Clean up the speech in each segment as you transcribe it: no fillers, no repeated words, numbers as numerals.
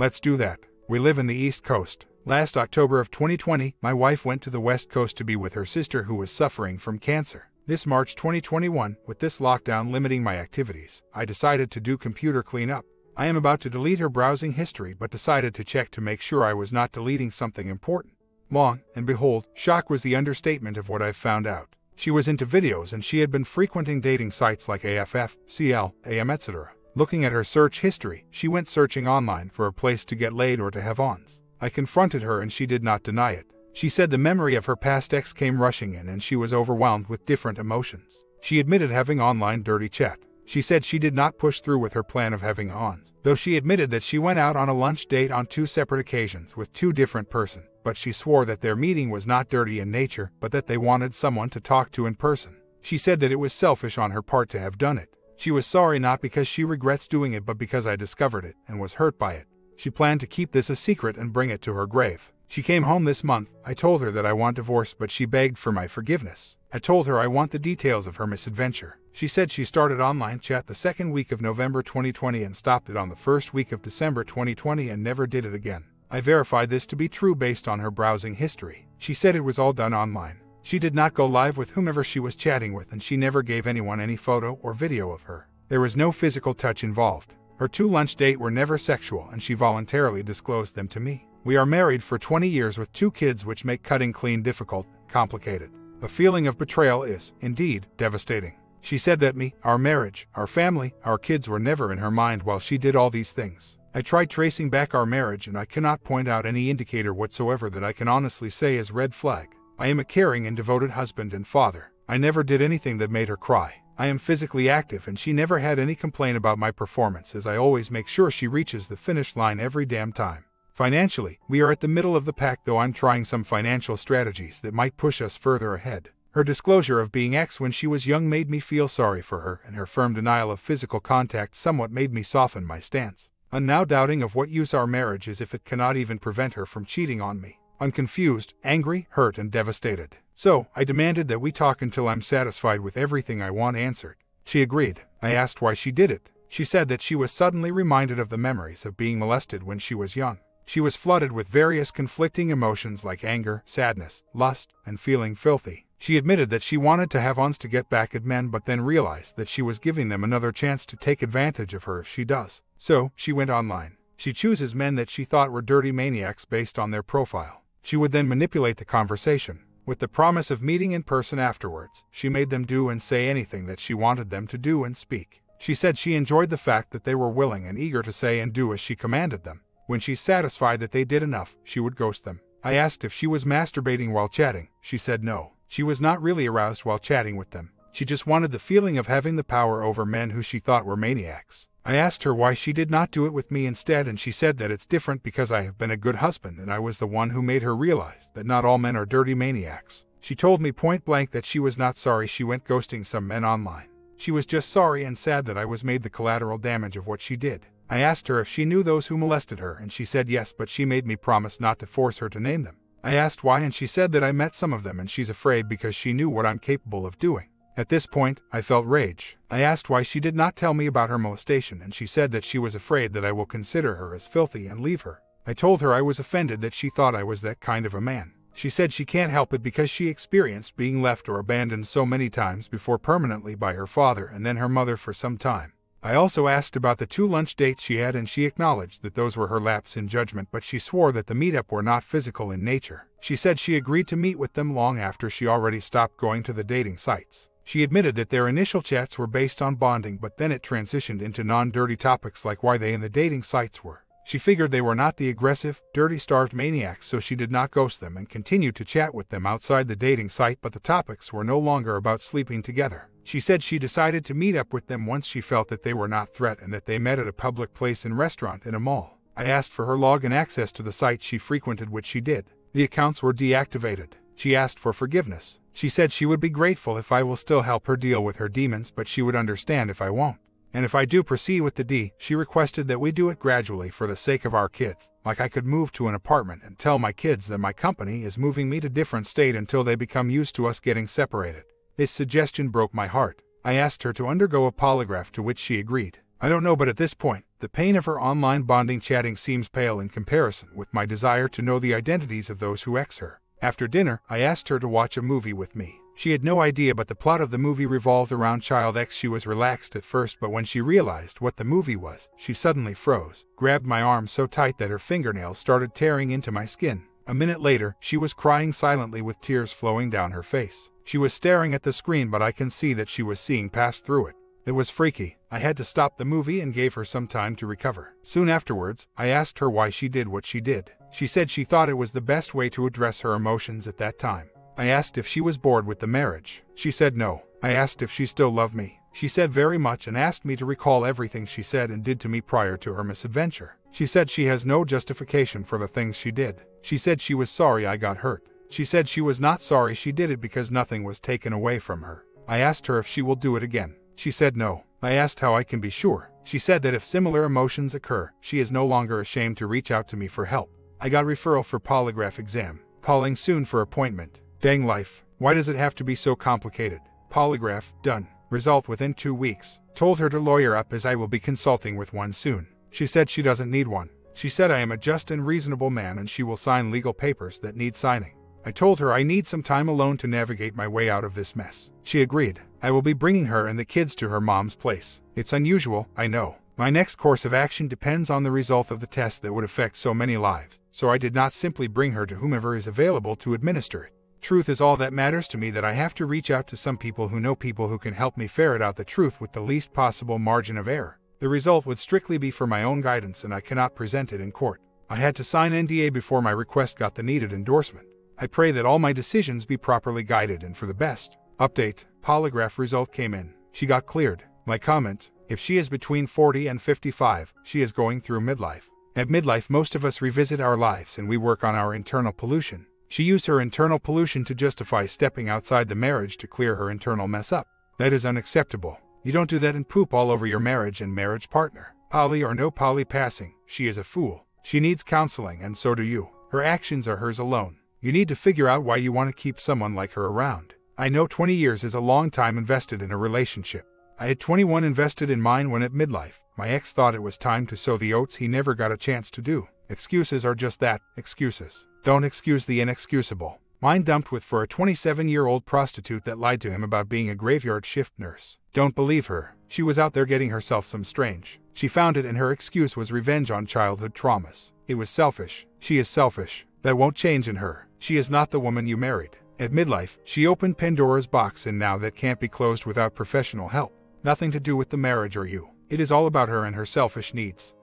Let's do that. We live in the East Coast. Last October of 2020, my wife went to the West Coast to be with her sister who was suffering from cancer. This March 2021, with this lockdown limiting my activities, I decided to do computer cleanup. I am about to delete her browsing history but decided to check to make sure I was not deleting something important. Long, and behold, shock was the understatement of what I've found out. She was into videos and she had been frequenting dating sites like AFF, CL, AM, etc. Looking at her search history, she went searching online for a place to get laid or to have ons. I confronted her and she did not deny it. She said the memory of her past ex came rushing in and she was overwhelmed with different emotions. She admitted having online dirty chat. She said she did not push through with her plan of having ons, though she admitted that she went out on a lunch date on 2 separate occasions with 2 different persons, but she swore that their meeting was not dirty in nature, but that they wanted someone to talk to in person. She said that it was selfish on her part to have done it. She was sorry not because she regrets doing it but because I discovered it and was hurt by it. She planned to keep this a secret and bring it to her grave. She came home this month. I told her that I want divorce but she begged for my forgiveness. I told her I want the details of her misadventure. She said she started online chat the second week of November 2020 and stopped it on the first week of December 2020 and never did it again. I verified this to be true based on her browsing history. She said it was all done online. She did not go live with whomever she was chatting with and she never gave anyone any photo or video of her. There was no physical touch involved. Her 2 lunch dates were never sexual and she voluntarily disclosed them to me. We are married for 20 years with 2 kids which make cutting clean difficult, complicated. The feeling of betrayal is, indeed, devastating. She said that me, our marriage, our family, our kids were never in her mind while she did all these things. I tried tracing back our marriage and I cannot point out any indicator whatsoever that I can honestly say is red flag. I am a caring and devoted husband and father. I never did anything that made her cry. I am physically active and she never had any complaint about my performance as I always make sure she reaches the finish line every damn time. Financially, we are at the middle of the pack though I'm trying some financial strategies that might push us further ahead. Her disclosure of being ex when she was young made me feel sorry for her and her firm denial of physical contact somewhat made me soften my stance. I'm now doubting of what use our marriage is if it cannot even prevent her from cheating on me. I'm confused, angry, hurt and devastated. So, I demanded that we talk until I'm satisfied with everything I want answered. She agreed. I asked why she did it. She said that she was suddenly reminded of the memories of being molested when she was young. She was flooded with various conflicting emotions like anger, sadness, lust, and feeling filthy. She admitted that she wanted to have ons to get back at men but then realized that she was giving them another chance to take advantage of her if she does. So, she went online. She chooses men that she thought were dirty maniacs based on their profile. She would then manipulate the conversation. With the promise of meeting in person afterwards, she made them do and say anything that she wanted them to do and speak. She said she enjoyed the fact that they were willing and eager to say and do as she commanded them. When she's satisfied that they did enough, she would ghost them. I asked if she was masturbating while chatting. She said no. She was not really aroused while chatting with them. She just wanted the feeling of having the power over men who she thought were maniacs. I asked her why she did not do it with me instead and she said that it's different because I have been a good husband and I was the one who made her realize that not all men are dirty maniacs. She told me point blank that she was not sorry she went ghosting some men online. She was just sorry and sad that I was made the collateral damage of what she did. I asked her if she knew those who molested her and she said yes but she made me promise not to force her to name them. I asked why and she said that I met some of them and she's afraid because she knew what I'm capable of doing. At this point, I felt rage. I asked why she did not tell me about her molestation and she said that she was afraid that I will consider her as filthy and leave her. I told her I was offended that she thought I was that kind of a man. She said she can't help it because she experienced being left or abandoned so many times before permanently by her father and then her mother for some time. I also asked about the 2 lunch dates she had and she acknowledged that those were her lapse in judgment but she swore that the meetup were not physical in nature. She said she agreed to meet with them long after she already stopped going to the dating sites. She admitted that their initial chats were based on bonding but then it transitioned into non-dirty topics like why they in the dating sites were. She figured they were not the aggressive, dirty-starved maniacs so she did not ghost them and continued to chat with them outside the dating site but the topics were no longer about sleeping together. She said she decided to meet up with them once she felt that they were not threat and that they met at a public place and restaurant in a mall. I asked for her login access to the site she frequented which she did. The accounts were deactivated. She asked for forgiveness. She said she would be grateful if I will still help her deal with her demons but she would understand if I won't. And if I do proceed with the D, she requested that we do it gradually for the sake of our kids, like I could move to an apartment and tell my kids that my company is moving me to different state until they become used to us getting separated. This suggestion broke my heart. I asked her to undergo a polygraph to which she agreed. I don't know, but at this point, the pain of her online bonding chatting seems pale in comparison with my desire to know the identities of those who ex her. After dinner, I asked her to watch a movie with me. She had no idea, but the plot of the movie revolved around child X. She was relaxed at first, but when she realized what the movie was, she suddenly froze, grabbed my arm so tight that her fingernails started tearing into my skin. A minute later, she was crying silently with tears flowing down her face. She was staring at the screen, but I can see that she was seeing past through it. It was freaky. I had to stop the movie and gave her some time to recover. Soon afterwards, I asked her why she did what she did. She said she thought it was the best way to address her emotions at that time. I asked if she was bored with the marriage. She said no. I asked if she still loved me. She said very much and asked me to recall everything she said and did to me prior to her misadventure. She said she has no justification for the things she did. She said she was sorry I got hurt. She said she was not sorry she did it because nothing was taken away from her. I asked her if she will do it again. She said no. I asked how I can be sure. She said that if similar emotions occur, she is no longer ashamed to reach out to me for help. I got referral for polygraph exam. Calling soon for appointment. Dang life. Why does it have to be so complicated? Polygraph, done. Result within 2 weeks. Told her to lawyer up as I will be consulting with one soon. She said she doesn't need one. She said I am a just and reasonable man and she will sign legal papers that need signing. I told her I need some time alone to navigate my way out of this mess. She agreed. I will be bringing her and the kids to her mom's place. It's unusual, I know. My next course of action depends on the result of the test that would affect so many lives, so I did not simply bring her to whomever is available to administer it. Truth is all that matters to me, that I have to reach out to some people who know people who can help me ferret out the truth with the least possible margin of error. The result would strictly be for my own guidance and I cannot present it in court. I had to sign NDA before my request got the needed endorsement. I pray that all my decisions be properly guided and for the best. Update: polygraph result came in. She got cleared. My comment: if she is between 40 and 55, she is going through midlife. At midlife, most of us revisit our lives and we work on our internal pollution. She used her internal pollution to justify stepping outside the marriage to clear her internal mess up. That is unacceptable. You don't do that and poop all over your marriage and marriage partner. Poly or no poly passing, she is a fool. She needs counseling and so do you. Her actions are hers alone. You need to figure out why you want to keep someone like her around. I know 20 years is a long time invested in a relationship. I had 21 invested in mine when at midlife. My ex thought it was time to sow the oats he never got a chance to do. Excuses are just that, excuses. Don't excuse the inexcusable. Mine dumped with for a 27-year-old prostitute that lied to him about being a graveyard shift nurse. Don't believe her. She was out there getting herself some strange. She found it and her excuse was revenge on childhood traumas. It was selfish. She is selfish. That won't change in her. She is not the woman you married. At midlife, she opened Pandora's box and now that can't be closed without professional help. Nothing to do with the marriage or you. It is all about her and her selfish needs.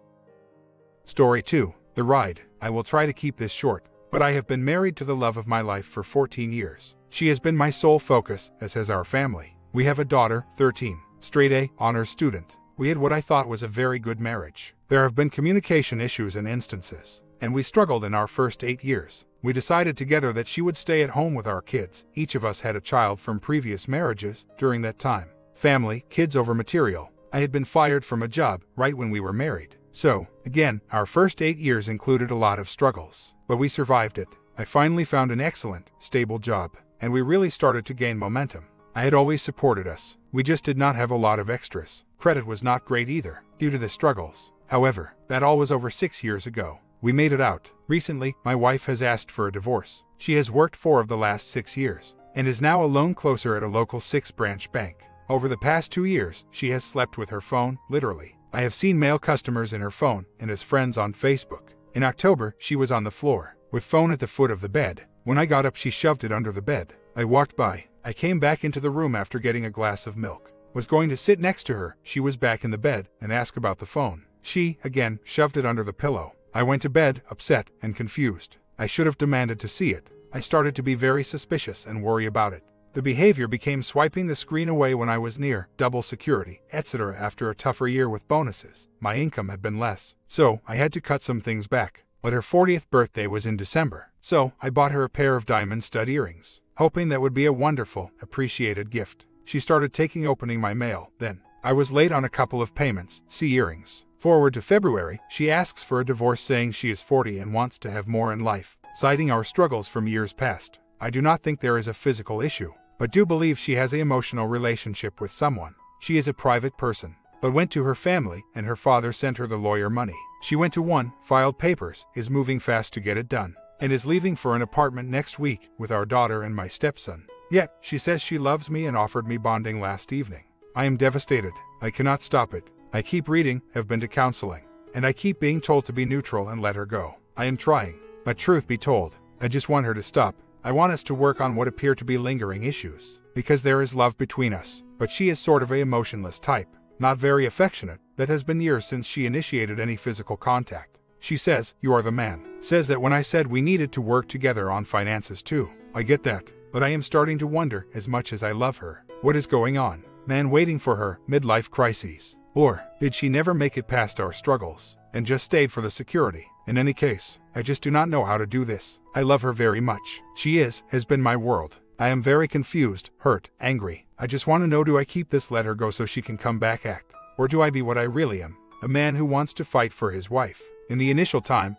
Story 2. The Ride. I will try to keep this short, but I have been married to the love of my life for 14 years. She has been my sole focus, as has our family. We have a daughter, 13, straight A, honors student. We had what I thought was a very good marriage. There have been communication issues and instances, and we struggled in our first 8 years. We decided together that she would stay at home with our kids. Each of us had a child from previous marriages during that time. Family, kids over material. I had been fired from a job right when we were married. So, again, our first 8 years included a lot of struggles, but we survived it. I finally found an excellent, stable job, and we really started to gain momentum. I had always supported us. We just did not have a lot of extras. Credit was not great either, due to the struggles. However, that all was over 6 years ago. We made it out. Recently, my wife has asked for a divorce. She has worked 4 of the last 6 years, and is now a loan closer at a local 6-branch bank. Over the past 2 years, she has slept with her phone, literally. I have seen male customers in her phone and as friends on Facebook. In October, she was on the floor, with phone at the foot of the bed. When I got up, she shoved it under the bed. I walked by. I came back into the room after getting a glass of milk. Was going to sit next to her. She was back in the bed and asked about the phone. She, again, shoved it under the pillow. I went to bed, upset and confused. I should have demanded to see it. I started to be very suspicious and worry about it. The behavior became swiping the screen away when I was near, double security, etc. After a tougher year with bonuses, my income had been less, so I had to cut some things back. But her 40th birthday was in December, so I bought her a pair of diamond stud earrings, hoping that would be a wonderful, appreciated gift. She started opening my mail, then. I was late on a couple of payments, see earrings. Forward to February, she asks for a divorce saying she is 40 and wants to have more in life, citing our struggles from years past. I do not think there is a physical issue, but do believe she has an emotional relationship with someone. She is a private person, but went to her family and her father sent her the lawyer money. She went to one, filed papers, is moving fast to get it done, and is leaving for an apartment next week with our daughter and my stepson. Yet, she says she loves me and offered me bonding last evening. I am devastated. I cannot stop it. I keep reading, have been to counseling, and I keep being told to be neutral and let her go. I am trying, but truth be told, I just want her to stop. I want us to work on what appear to be lingering issues, because there is love between us, but she is sort of a emotionless type, not very affectionate, that has been years since she initiated any physical contact. She says, "You are the man." Says that when I said we needed to work together on finances too. I get that, but I am starting to wonder, as much as I love her, what is going on? Man waiting for her, midlife crises. Or, did she never make it past our struggles, and just stayed for the security? In any case, I just do not know how to do this. I love her very much. She has been my world. I am very confused, hurt, angry. I just want to know, do I keep this, let her go so she can come back act? Or do I be what I really am? A man who wants to fight for his wife. In the initial time,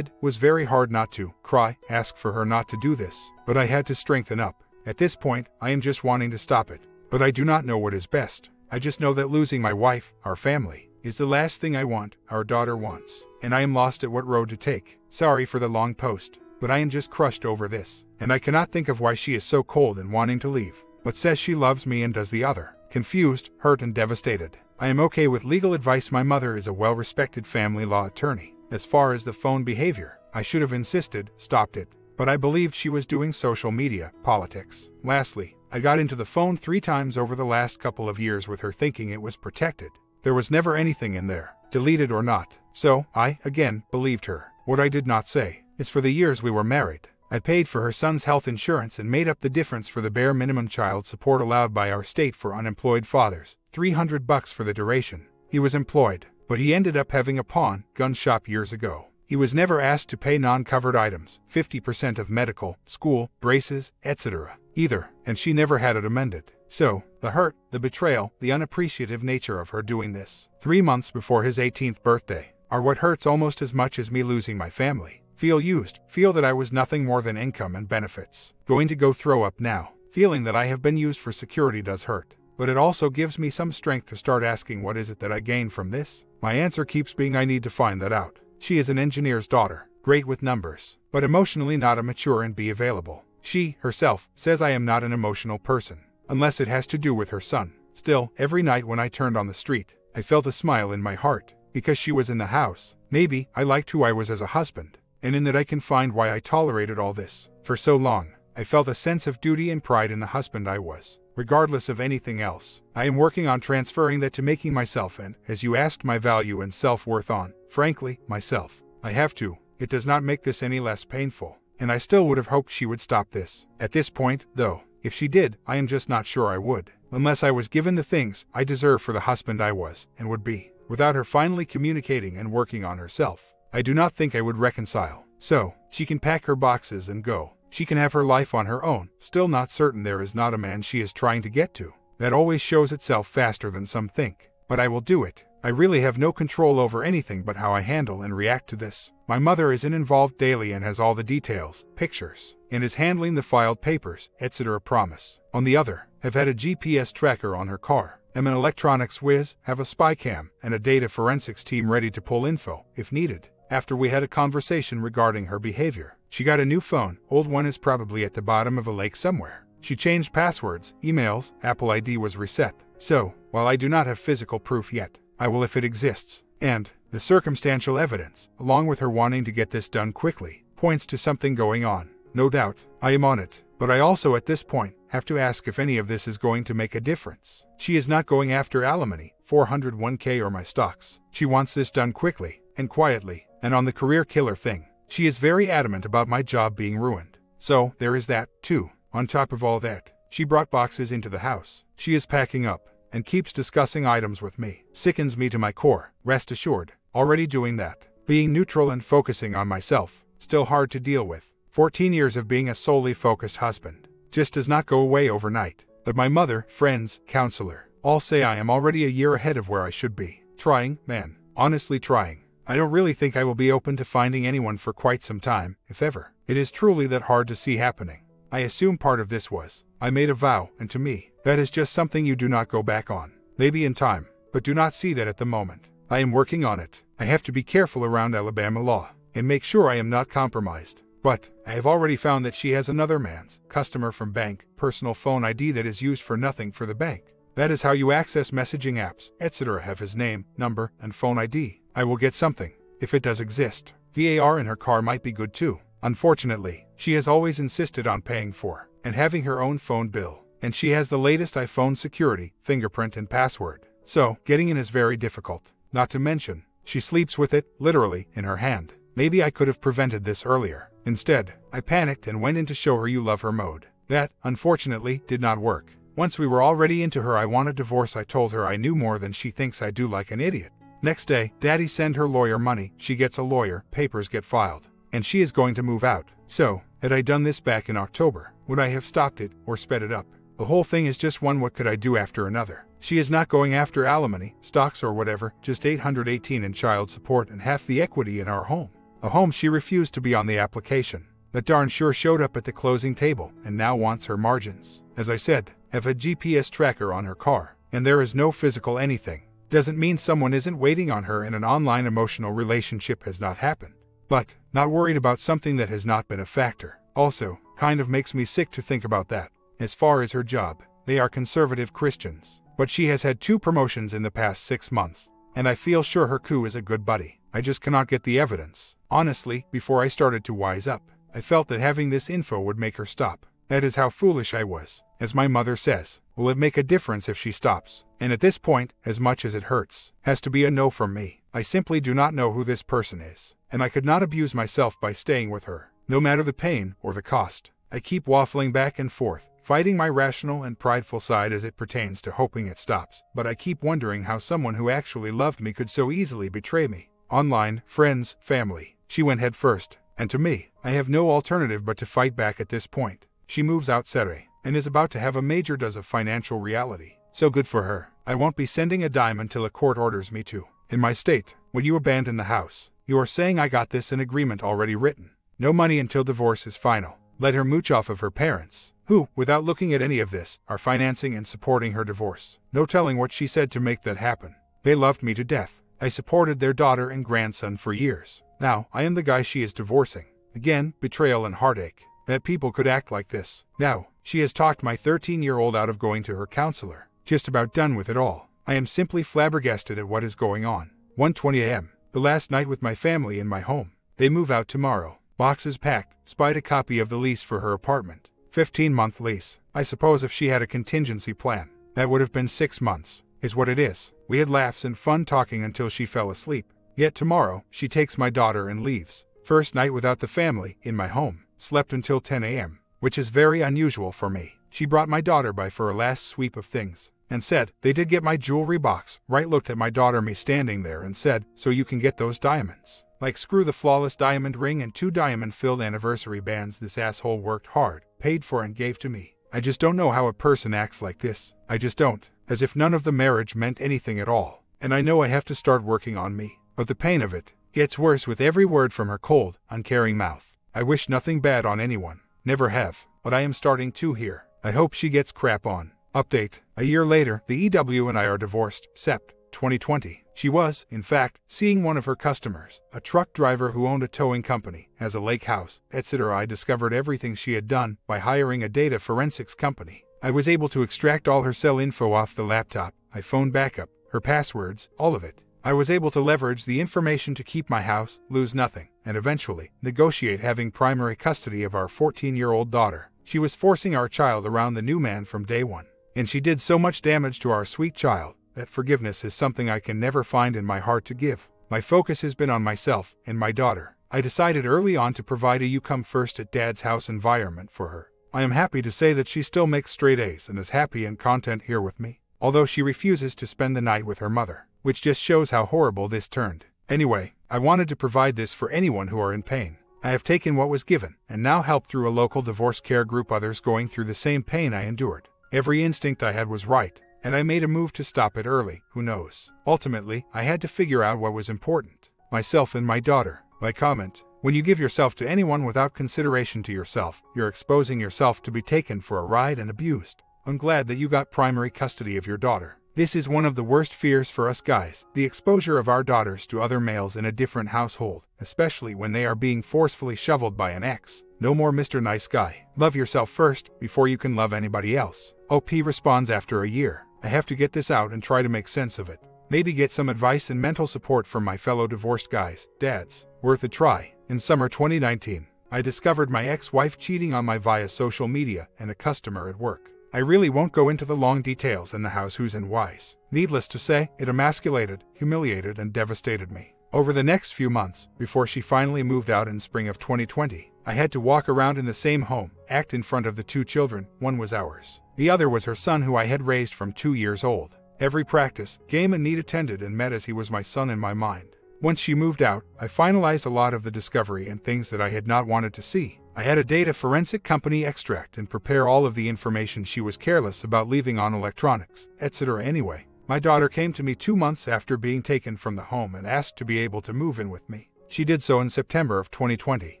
was very hard not to cry, ask for her not to do this, but I had to strengthen up. At this point, I am just wanting to stop it. But I do not know what is best. I just know that losing my wife, our family, is the last thing I want, our daughter wants, and I am lost at what road to take. Sorry for the long post, but I am just crushed over this, and I cannot think of why she is so cold and wanting to leave, but says she loves me and does the other. Confused, hurt and devastated. I am okay with legal advice. My mother is a well-respected family law attorney. As far as the phone behavior, I should have insisted, stopped it, but I believed she was doing social media, politics. Lastly, I got into the phone 3 times over the last couple of years with her thinking it was protected. There was never anything in there, deleted or not. So, I, again, believed her. What I did not say is for the years we were married, I paid for her son's health insurance and made up the difference for the bare minimum child support allowed by our state for unemployed fathers, $300 for the duration. He was employed, but he ended up having a pawn gun shop years ago. He was never asked to pay non-covered items, 50% of medical, school, braces, etc. either, and she never had it amended. So, the hurt, the betrayal, the unappreciative nature of her doing this 3 months before his 18th birthday are what hurts almost as much as me losing my family. Feel used, feel that I was nothing more than income and benefits. Going to go throw up now. Feeling that I have been used for security does hurt, but it also gives me some strength to start asking, what is it that I gain from this? My answer keeps being, I need to find that out. She is an engineer's daughter, great with numbers, but emotionally not a mature and be available. She, herself, says I am not an emotional person, unless it has to do with her son. Still, every night when I turned on the street, I felt a smile in my heart, because she was in the house. Maybe I liked who I was as a husband, and in that I can find why I tolerated all this for so long. I felt a sense of duty and pride in the husband I was, regardless of anything else. I am working on transferring that to making myself, and, as you asked, my value and self-worth on, frankly, myself. I have to. It does not make this any less painful, and I still would have hoped she would stop this. At this point, though, if she did, I am just not sure I would, unless I was given the things I deserve for the husband I was, and would be. Without her finally communicating and working on herself, I do not think I would reconcile. So, she can pack her boxes and go. She can have her life on her own, still not certain there is not a man she is trying to get to. That always shows itself faster than some think. But I will do it. I really have no control over anything but how I handle and react to this. My mother is involved daily and has all the details, pictures, and is handling the filed papers, etc. Promise. On the other, have had a GPS tracker on her car. Am an electronics whiz, have a spy cam, and a data forensics team ready to pull info, if needed. After we had a conversation regarding her behavior, she got a new phone. Old one is probably at the bottom of a lake somewhere. She changed passwords, emails, Apple ID was reset. So, while I do not have physical proof yet, I will if it exists. And, the circumstantial evidence, along with her wanting to get this done quickly, points to something going on. No doubt, I am on it. But I also at this point, have to ask if any of this is going to make a difference. She is not going after alimony, 401k or my stocks. She wants this done quickly, and quietly. And on the career killer thing, she is very adamant about my job being ruined. So, there is that, too. On top of all that, she brought boxes into the house. She is packing up, and keeps discussing items with me. Sickens me to my core, rest assured. Already doing that. Being neutral and focusing on myself, still hard to deal with. 14 years of being a solely focused husband. Just does not go away overnight. But my mother, friends, counselor, all say I am already a year ahead of where I should be. Trying, man. Honestly trying. I don't really think I will be open to finding anyone for quite some time, if ever. It is truly that hard to see happening. I assume part of this was, I made a vow, and to me, that is just something you do not go back on. Maybe in time, but do not see that at the moment. I am working on it. I have to be careful around Alabama law and make sure I am not compromised. But I have already found that she has another man's customer from bank personal phone ID that is used for nothing for the bank. That is how you access messaging apps, etc. Have his name, number, and phone ID. I will get something, if it does exist. VAR in her car might be good too. Unfortunately, she has always insisted on paying for and having her own phone bill. And she has the latest iPhone security, fingerprint, and password. So, getting in is very difficult. Not to mention, she sleeps with it, literally, in her hand. Maybe I could have prevented this earlier. Instead, I panicked and went in to show her you love her mode. That, unfortunately, did not work. Once we were already into her I want a divorce, I told her I knew more than she thinks I do, like an idiot. Next day, Daddy send her lawyer money, she gets a lawyer, papers get filed, and she is going to move out. So, had I done this back in October, would I have stopped it or sped it up? The whole thing is just one what could I do after another. She is not going after alimony, stocks or whatever, just $818 in child support and half the equity in our home. A home she refused to be on the application. That darn sure showed up at the closing table and now wants her margins. As I said, have a GPS tracker on her car, and there is no physical anything. Doesn't mean someone isn't waiting on her and an online emotional relationship has not happened. But, not worried about something that has not been a factor. Also, kind of makes me sick to think about that. As far as her job, they are conservative Christians, but she has had 2 promotions in the past 6 months, and I feel sure her coup is a good buddy. I just cannot get the evidence. Honestly, before I started to wise up, I felt that having this info would make her stop. That is how foolish I was. As my mother says, will it make a difference if she stops? And at this point, as much as it hurts, has to be a no from me. I simply do not know who this person is, and I could not abuse myself by staying with her, no matter the pain or the cost. I keep waffling back and forth, fighting my rational and prideful side as it pertains to hoping it stops. But I keep wondering how someone who actually loved me could so easily betray me. Online, friends, family. She went head first, and to me, I have no alternative but to fight back at this point. She moves out Saturday, and is about to have a major dose of financial reality. So good for her. I won't be sending a dime until a court orders me to. In my state, when you abandon the house, you are saying I got this in agreement already written. No money until divorce is final. Let her mooch off of her parents, who, without looking at any of this, are financing and supporting her divorce. No telling what she said to make that happen. They loved me to death. I supported their daughter and grandson for years. Now, I am the guy she is divorcing. Again, betrayal and heartache. That people could act like this. Now, she has talked my 13-year-old out of going to her counselor. Just about done with it all. I am simply flabbergasted at what is going on. 1:20 a.m. The last night with my family in my home. They move out tomorrow. Boxes packed. Spied a copy of the lease for her apartment. 15-month lease. I suppose if she had a contingency plan, that would have been 6 months. Is what it is. We had laughs and fun talking until she fell asleep. Yet tomorrow, she takes my daughter and leaves. First night without the family, in my home. Slept until 10 a.m., which is very unusual for me. She brought my daughter by for a last sweep of things, and said, they did get my jewelry box. Right, looked at my daughter, me standing there, and said, so you can get those diamonds. Like screw the flawless diamond ring and 2 diamond-filled anniversary bands this asshole worked hard, paid for and gave to me. I just don't know how a person acts like this. I just don't. As if none of the marriage meant anything at all. And I know I have to start working on me. But the pain of it gets worse with every word from her cold, uncaring mouth. I wish nothing bad on anyone. Never have. But I am starting to here. I hope she gets crap on. Update. A year later, the EW and I are divorced. Sept. 2020. She was, in fact, seeing one of her customers, a truck driver who owned a towing company, has a lake house, etc. I discovered everything she had done by hiring a data forensics company. I was able to extract all her cell info off the laptop, iPhone backup, her passwords, all of it. I was able to leverage the information to keep my house, lose nothing, and eventually negotiate having primary custody of our 14-year-old daughter. She was forcing our child around the new man from day one. And she did so much damage to our sweet child that forgiveness is something I can never find in my heart to give. My focus has been on myself and my daughter. I decided early on to provide a you come first at dad's house environment for her. I am happy to say that she still makes straight A's and is happy and content here with me, although she refuses to spend the night with her mother, which just shows how horrible this turned. Anyway, I wanted to provide this for anyone who are in pain. I have taken what was given and now help through a local divorce care group others going through the same pain I endured. Every instinct I had was right, and I made a move to stop it early. Who knows? Ultimately, I had to figure out what was important. Myself and my daughter. My comment: when you give yourself to anyone without consideration to yourself, you're exposing yourself to be taken for a ride and abused. I'm glad that you got primary custody of your daughter. This is one of the worst fears for us guys, the exposure of our daughters to other males in a different household, especially when they are being forcefully shoveled by an ex. No more Mr. Nice Guy. Love yourself first, before you can love anybody else. OP responds after a year. I have to get this out and try to make sense of it. Maybe get some advice and mental support from my fellow divorced guys, dads. Worth a try. In summer 2019, I discovered my ex-wife cheating on me via social media and a customer at work. I really won't go into the long details in the how's, who's, and why's. Needless to say, it emasculated, humiliated, and devastated me. Over the next few months, before she finally moved out in spring of 2020, I had to walk around in the same home, act in front of the 2 children. One was ours. The other was her son, who I had raised from 2 years old. Every practice, game, and meet attended and met as he was my son in my mind. Once she moved out, I finalized a lot of the discovery and things that I had not wanted to see. I had a data forensic company extract and prepare all of the information she was careless about leaving on electronics, etc. Anyway, my daughter came to me 2 months after being taken from the home and asked to be able to move in with me. She did so in September of 2020.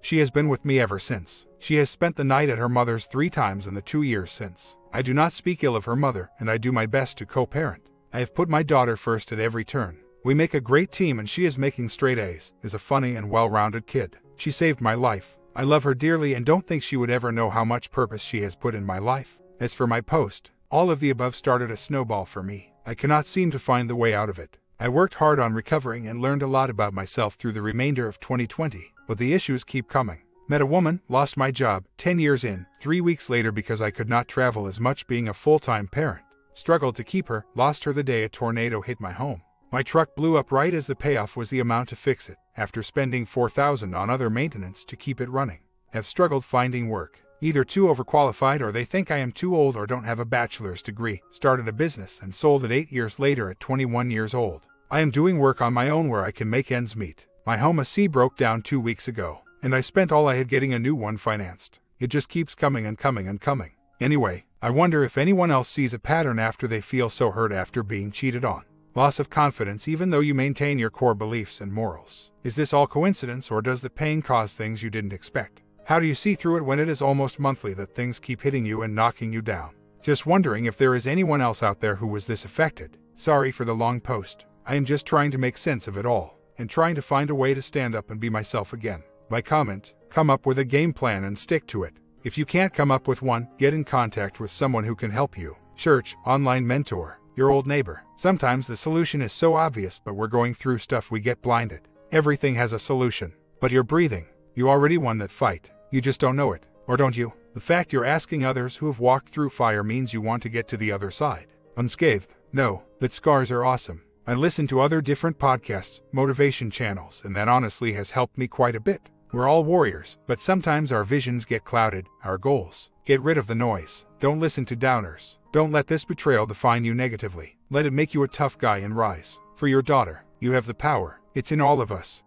She has been with me ever since. She has spent the night at her mother's 3 times in the 2 years since. I do not speak ill of her mother, and I do my best to co-parent. I have put my daughter first at every turn. We make a great team, and she is making straight A's, is a funny and well-rounded kid. She saved my life. I love her dearly and don't think she would ever know how much purpose she has put in my life. As for my post, all of the above started a snowball for me. I cannot seem to find the way out of it. I worked hard on recovering and learned a lot about myself through the remainder of 2020, but the issues keep coming. Met a woman, lost my job, 10 years in, 3 weeks later because I could not travel as much being a full-time parent. Struggled to keep her, lost her the day a tornado hit my home. My truck blew up right as the payoff was the amount to fix it, after spending $4,000 on other maintenance to keep it running. Have struggled finding work. Either too overqualified or they think I am too old or don't have a bachelor's degree. Started a business and sold it 8 years later at 21 years old. I am doing work on my own where I can make ends meet. My home AC broke down 2 weeks ago, and I spent all I had getting a new one financed. It just keeps coming and coming and coming. Anyway, I wonder if anyone else sees a pattern after they feel so hurt after being cheated on. Loss of confidence even though you maintain your core beliefs and morals. Is this all coincidence, or does the pain cause things you didn't expect? How do you see through it when it is almost monthly that things keep hitting you and knocking you down? Just wondering if there is anyone else out there who was this affected. Sorry for the long post. I am just trying to make sense of it all, and trying to find a way to stand up and be myself again. My comment: come up with a game plan and stick to it. If you can't come up with one, get in contact with someone who can help you. Church, online mentor, your old neighbor. Sometimes the solution is so obvious, but we're going through stuff we get blinded. Everything has a solution. But you're breathing. You already won that fight. You just don't know it. Or don't you? The fact you're asking others who have walked through fire means you want to get to the other side unscathed. No, but scars are awesome. I listen to other different podcasts, motivation channels, and that honestly has helped me quite a bit. We're all warriors, but sometimes our visions get clouded, our goals. Get rid of the noise. Don't listen to downers. Don't let this betrayal define you negatively. Let it make you a tough guy and rise. For your daughter, you have the power. It's in all of us.